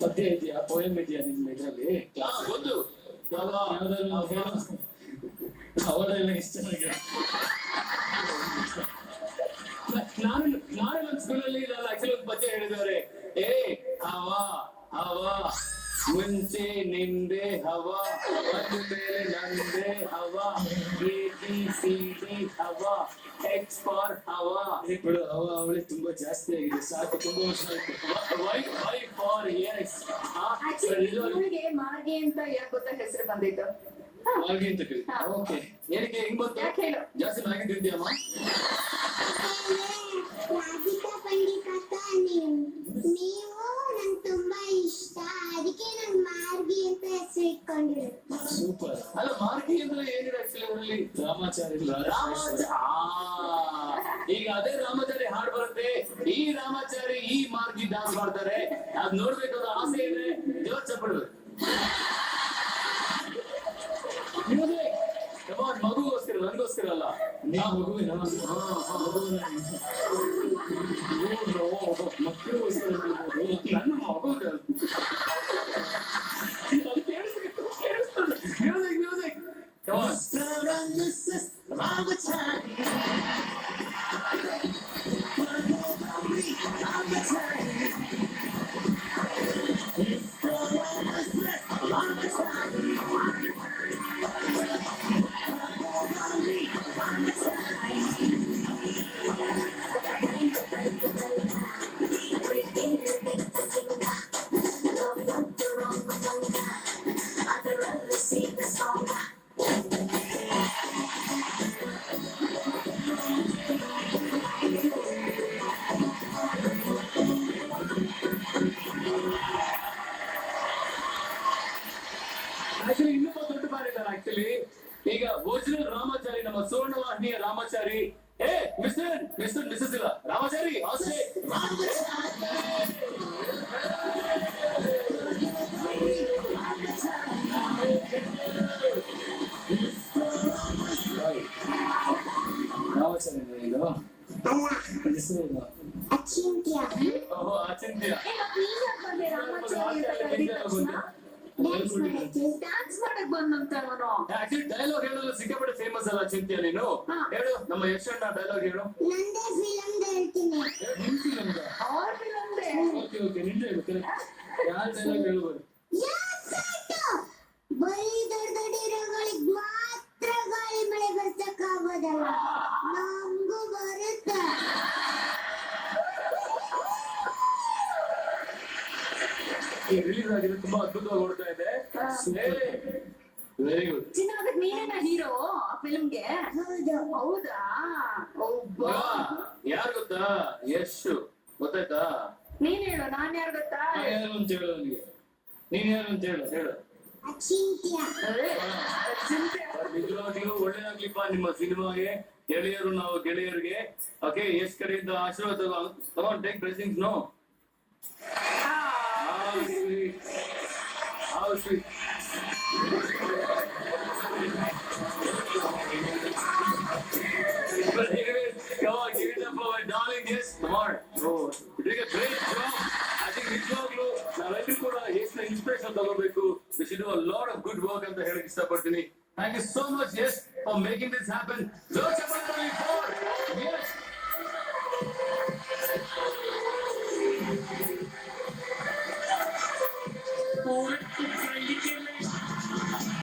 ಪದ್ಯ ಇದೆಯಾ, ಪೋಯಮ್ ಇದೆಯಾ ನಿಮ್ಮ ಇದರಲ್ಲಿ? ಒಂದು ಅವರೆಲ್ಲ ಇಷ್ಟ ನನಗೆ. ನಾನು ನನ್ನ ಸ್ಕೂಲಲ್ಲಿ ಆಕ್ಚುಲಿ ಒಂದು ಪದ್ಯ ಹೇಳಿದವ್ರೆ. ಏ ಹವಾ ಹವಾ ಮುಂಚೆ ನಿಂದೆ ಹವಾ, ಮೇಲೆ ನಂದೆ ಹವಾ, ABCD ಹವಾ, X ಫಾರ್ ಹವಾ. ಬಿಡು, ಹವಾ ಅವಳಿ ತುಂಬಾ ಜಾಸ್ತಿ ಆಗಿದೆ, ಸಾಕು, ತುಂಬಾ ವರ್ಷ ಆಯ್ತು. Y for yes. ಇವಳಿಗೆ ಮಾರ್ಗೆ ಅಂತ ಯಾಕೆ ಗೊತ್ತಾ ಹೆಸರು ಬಂದಿತ್ತು? ಮಾರ್ಗಿ ಅಂತ ಕೇಳಿ. ಓಕೆ, ಏನಕ್ಕೆ ಹೆಂಗ್ ಬಂತು? ಯಾಕೆ ಹೇಳು? ಜಾಸ್ತಿ ಮಾರ್ಗಿ ತಿಂತೀಯಮ್ಮ? ರಾಧಿಕಾ ಪಂಡಿತ್ ನೀವು ನಂಗೆ ತುಂಬಾ ಇಷ್ಟ, ಅದಕ್ಕೆ ನಂಗೆ ಮಾರ್ಗಿ ಅಂತ ಹೆಸರು ಇಟ್ಕೊಂಡಿರೋದು. ಸೂಪರ್. ಅಲ್ಲ, ಮಾರ್ಗಿ ಅಂದ್ರೆ ಏನಿದೆ ಆಕ್ಚುಲಿ ಅದರಲ್ಲಿ? ರಾಮಾಚಾರಿ. ಈಗ ಅದೇ ರಾಮಾಚಾರಿ ಹಾಡು ಬರುತ್ತೆ, ಈ ರಾಮಾಚಾರಿ ಈ ಮಾರ್ಗಿ ಡಾನ್ಸ್ ಮಾಡ್ತಾರೆ. ಅದ್ ನೋಡ್ಬೇಕಾದ ಆಸೆ ಇದೆ, ಜೋರ್ ಚಪ್ಪಡ್ಬೇಕು. ಮಗುಗೋಸ್ಕರ, ನನಗೋಸ್ಕರ ಅಲ್ಲ, ಮಗುವಿನ ಮಕ್ಕಳಿಗೋಸ್ಕರ, ನನ್ನ ಮಗು. ಮ್ಯೂಸಿಕ್ ಆಕ್ಚುಲಿ ಇನ್ನೊಬ್ಬ ದೊಡ್ಡ ಬಾರಿದ್ದಾರೆ. ಆಕ್ಚುಲಿ ಈಗ ಒರಿಜಿನಲ್ ರಾಮಾಚಾರಿ, ನಮ್ಮ ಸುವರ್ಣವಾಹಿನಿಯ ರಾಮಾಚಾರಿ. ಏ ಮಿಸ್ಟರ್ ಮಿಸಸ್ ಇಲ್ಲ, ರಾಮಾಚಾರಿ ಆಸೆ. ರಾಮಾಚಾರಿ ಇದು ಹೆಸರು ಅಚಿಂತ್ಯ. ಓಹೋ, ಅಚಿಂತ್ಯ. ಡ್ಯಾನ್ಸ್ ಮಾಡಕ್ ಬಂದಂತ ಅವನು. ಆಕ್ಚುಲಿ ಡೈಲಾಗ್ ಹೇಳಲು ಸಿಕ್ಕಾಪಟ್ಟೆ ಫೇಮಸ್ ಅಲ್ಲ ಚಿಂತ್ಯ ನೀನು? ಹೇಳು, ನಮ್ಮ ಯಶಣ್ಣ ಡೈಲಾಗ್ ಹೇಳು. ನಂದೇ ಫಿಲಮ್ ಹೇಳ್ತೀನಿ. ನಿಮ್ ಫಿಲಮ್? ಅವ್ರ ಫಿಲಮ್ದೆ. ಓಕೆ, ನಿಂದೆ ಹೇಳು. ಯಾವ ಡೈಲಾಗ್ ಹೇಳ್ಬೋದು? ಬರೀ ದೊಡ್ಡ ದೊಡ್ಡ ಹೀರೋಗಳಿಗೆ ಮಾತ್ರ ಗಾಳಿ ಮಳೆ ಬರ್ಸಕ್ಕಾಗೋದಲ್ಲ, ನಮಗೂ ಬರುತ್ತೆ. ಈ ರಿಲೀಸ್ ಆಗಿದೆ, ತುಂಬಾ ಅದ್ಭುತವಾಗಿ ಓಡ್ತಾ ಇದೆ. Very good. ಚಿನ್ನ, ಅದಕ್ಕೆ ನೀನೇನ ಹೀರೋ ಆ ಫಿಲ್ಮ್ಗೆ? ಹೌದಾ? ಯಾರು ಗೊತ್ತಾ? ಯಶ್ ಗೊತ್ತಾಯ್ತಾ? ನೀನ್ ಹೇಳು, ನಾನ್ ಯಾರು ಗೊತ್ತಾ? ಯಾರು ಅಂತ ಹೇಳು ನನಗೆ. ನೀನ್ ಯಾರು ಅಂತ ಹೇಳು. ಅಚಿಂತ್ಯ. ನಿಜವಾಗ್ಲೂ ಒಳ್ಳೇದಾಗ್ಲಿಪ್ಪ ನಿಮ್ಮ ಸಿನಿಮಾಗೆ, ಗೆಳೆಯರು ನಾವು ಗೆಳೆಯರಿಗೆ. ಓಕೆ, ಯಶ್ ಕಡೆಯಿಂದ ಆಶೀರ್ವಾದ ತಗೊಂಡು take blessings. No, how sweet. But anyways, come on, give it up for my darling. Yes, come on. Oh, you did a great job. I think ನಿಜವಾಗ್ಲೂ ನಾವೆಲ್ಲರೂ ಕೂಡ ಯಶ್ನ ಇನ್ಸ್ಪಿರೇಷನ್ ತಗೋಬೇಕು. We should do a lot of good work ಅಂತ ಹೇಳಕ್ ಇಷ್ಟಪಡ್ತೀನಿ. Thank you so much, yes, for making this happen. Joe Chapalpalli for yes. पूरे